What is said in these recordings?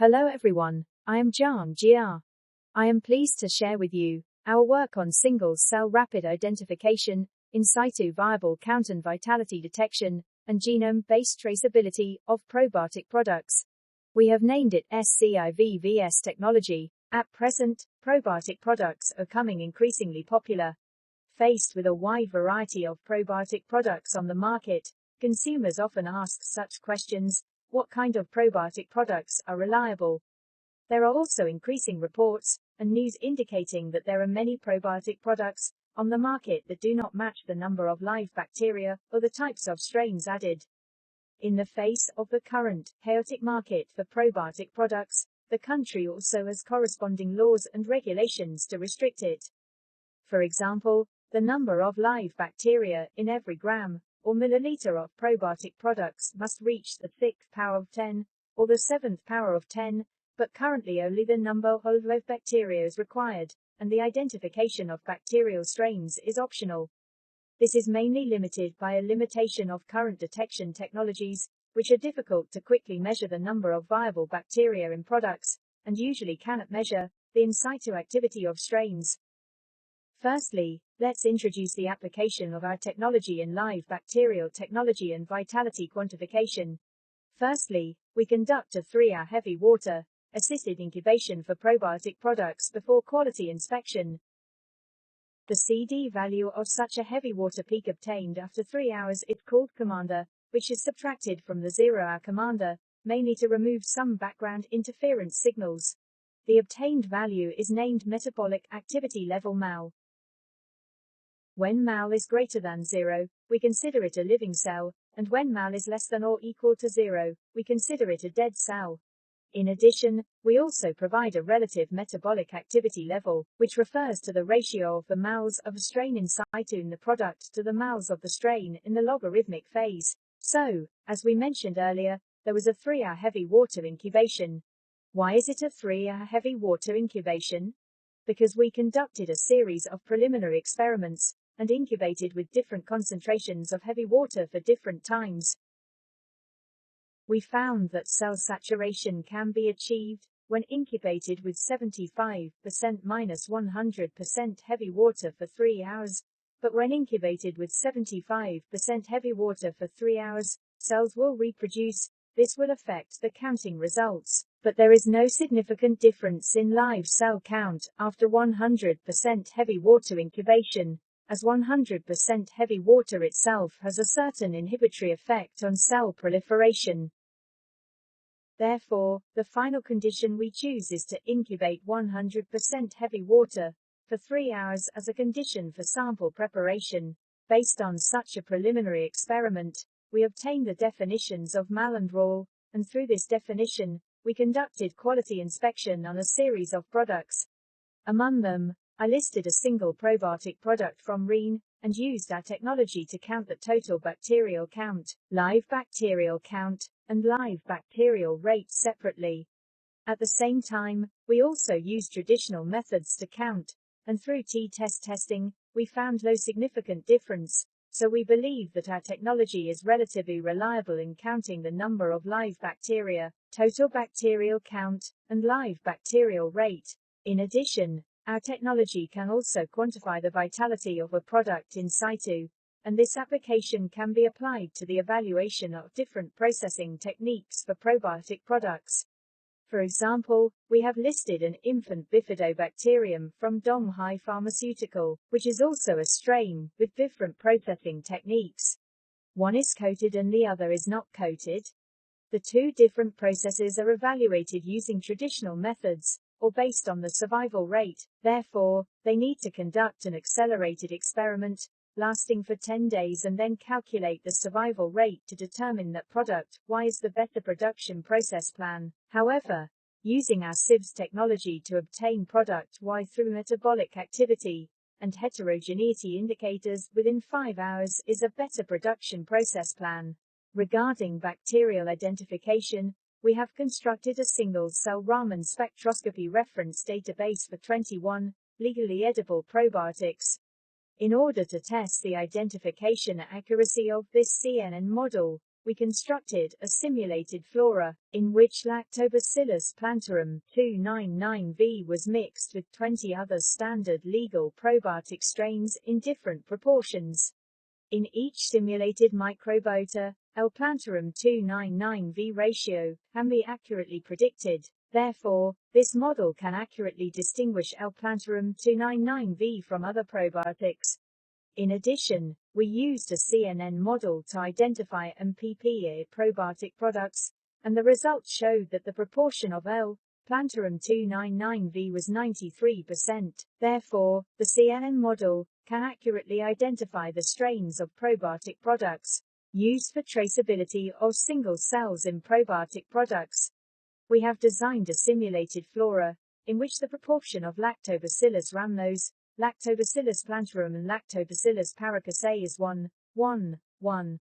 Hello everyone, I am Jan Jia. I am pleased to share with you our work on single-cell rapid identification, in situ viable count and vitality detection, and genome-based traceability of probiotic products. We have named it SCIVVS technology. At present, probiotic products are becoming increasingly popular. Faced with a wide variety of probiotic products on the market, consumers often ask such questions: what kind of probiotic products are reliable? There are also increasing reports and news indicating that there are many probiotic products on the market that do not match the number of live bacteria or the types of strains added. In the face of the current chaotic market for probiotic products, the country also has corresponding laws and regulations to restrict it. For example, the number of live bacteria in every gram or milliliter of probiotic products must reach the 6th power of 10 or the 7th power of 10, but currently only the number of live bacteria is required, and the identification of bacterial strains is optional. This is mainly limited by a limitation of current detection technologies, which are difficult to quickly measure the number of viable bacteria in products, and usually cannot measure the in situ activity of strains. Firstly, let's introduce the application of our technology in live bacterial technology and vitality quantification. Firstly, we conduct a 3-hour heavy water assisted incubation for probiotic products before quality inspection. The CD value of such a heavy water peak obtained after 3 hours is called commander, which is subtracted from the 0-hour commander, mainly to remove some background interference signals. The obtained value is named metabolic activity level MAL. When MAL is greater than 0, we consider it a living cell, and when MAL is less than or equal to 0, we consider it a dead cell. In addition, we also provide a relative metabolic activity level, which refers to the ratio of the MALs of a strain in situ in the product to the MALs of the strain in the logarithmic phase. So, as we mentioned earlier, there was a 3-hour heavy water incubation. Why is it a 3-hour heavy water incubation? Because we conducted a series of preliminary experiments and incubated with different concentrations of heavy water for different times. We found that cell saturation can be achieved when incubated with 75% minus 100% heavy water for 3 hours, but when incubated with 75% heavy water for 3 hours, cells will reproduce. This will affect the counting results, but there is no significant difference in live cell count after 100% heavy water incubation, as 100% heavy water itself has a certain inhibitory effect on cell proliferation. Therefore, the final condition we choose is to incubate 100% heavy water for 3 hours as a condition for sample preparation. Based on such a preliminary experiment, we obtained the definitions of MAL and RAL, and through this definition, we conducted quality inspection on a series of products. Among them, I listed a single probiotic product from Reen, and used our technology to count the total bacterial count, live bacterial count, and live bacterial rate separately. At the same time, we also used traditional methods to count, and through t-test testing, we found no significant difference, so we believe that our technology is relatively reliable in counting the number of live bacteria, total bacterial count, and live bacterial rate. In addition, our technology can also quantify the vitality of a product in situ, and this application can be applied to the evaluation of different processing techniques for probiotic products. For example, we have listed an infant bifidobacterium from Donghai Pharmaceutical, which is also a strain, with different processing techniques. One is coated and the other is not coated. The two different processes are evaluated using traditional methods, or based on the survival rate. Therefore, they need to conduct an accelerated experiment, lasting for 10 days and then calculate the survival rate to determine that product Y is the better production process plan. However, using our SIVS technology to obtain product Y through metabolic activity and heterogeneity indicators within 5 hours is a better production process plan. Regarding bacterial identification, we have constructed a single-cell Raman spectroscopy reference database for 21 legally edible probiotics. In order to test the identification accuracy of this CNN model, we constructed a simulated flora, in which Lactobacillus plantarum 299V was mixed with 20 other standard legal probiotic strains in different proportions. In each simulated microbiota, L plantarum 299V ratio can be accurately predicted. Therefore, this model can accurately distinguish L plantarum 299V from other probiotics. In addition, we used a CNN model to identify MPPA probiotic products, and the results showed that the proportion of L. plantarum 299V was 93%. Therefore, the CNN model can accurately identify the strains of probiotic products used for traceability of single cells in probiotic products. We have designed a simulated flora, in which the proportion of Lactobacillus rhamnos, Lactobacillus plantarum and Lactobacillus paracasei is 1:1:1.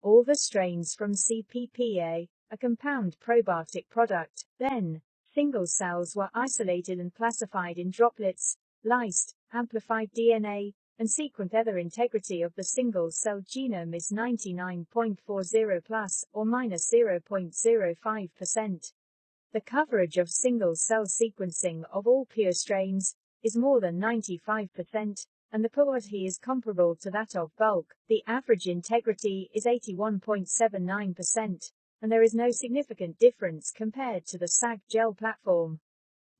All the strains from CPPA, a compound probiotic product. Then, single cells were isolated and classified in droplets, lysed, amplified DNA, and sequence ether integrity of the single cell genome is 99.40 plus or minus 0.05%. The coverage of single cell sequencing of all pure strains is more than 95%, and the quality is comparable to that of bulk. The average integrity is 81.79%, and there is no significant difference compared to the SAG gel platform.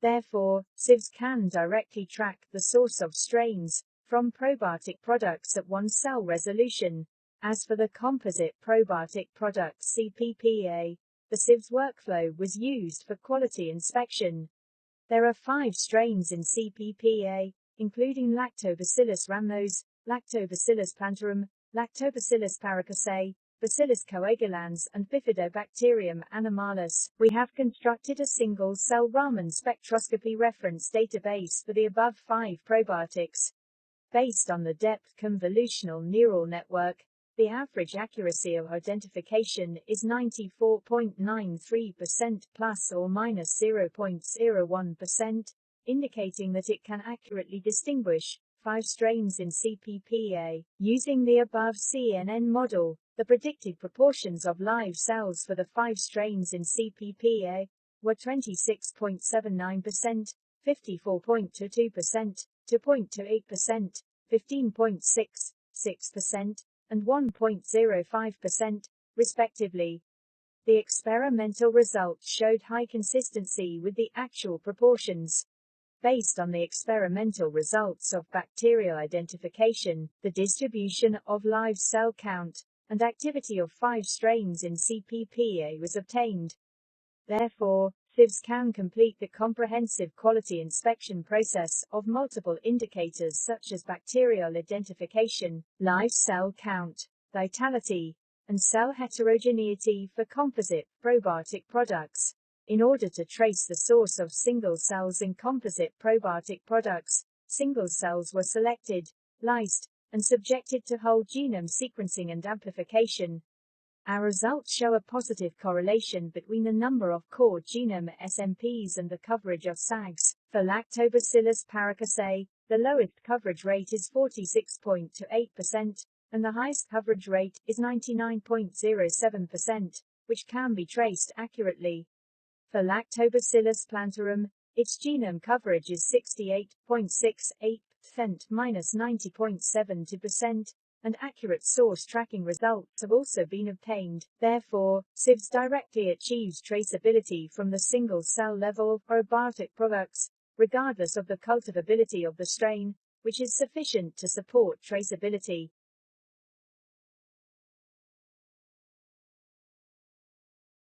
Therefore, sieves can directly track the source of strains from probiotic products at one cell resolution. As for the composite probiotic product CPPA, the sieves workflow was used for quality inspection. There are 5 strains in CPPA, including Lactobacillus rhamnos, Lactobacillus plantarum, Lactobacillus paracasei, Bacillus coagulans, and Bifidobacterium animalis. We have constructed a single-cell Raman spectroscopy reference database for the above 5 probiotics. Based on the depth convolutional neural network, the average accuracy of identification is 94.93% plus or minus 0.01%, indicating that it can accurately distinguish 5 strains in CPPA. Using the above CNN model, the predicted proportions of live cells for the 5 strains in CPPA were 26.79%, 54.22%, 2.28%, 15.66%, and 1.05%, respectively. The experimental results showed high consistency with the actual proportions. Based on the experimental results of bacterial identification, the distribution of live cell count, and activity of 5 strains in CPPA was obtained. Therefore, sieves can complete the comprehensive quality inspection process of multiple indicators such as bacterial identification, live cell count, vitality, and cell heterogeneity for composite probiotic products. In order to trace the source of single cells in composite probiotic products, single cells were selected, lysed, and subjected to whole genome sequencing and amplification. Our results show a positive correlation between the number of core genome SNPs and the coverage of SAGs. For Lactobacillus paracasei, the lowest coverage rate is 46.28%, and the highest coverage rate is 99.07%, which can be traced accurately. For Lactobacillus plantarum, its genome coverage is 68.68%, minus 90.72%, and accurate source tracking results have also been obtained. Therefore, sieves directly achieves traceability from the single-cell level of probiotic products, regardless of the cultivability of the strain, which is sufficient to support traceability.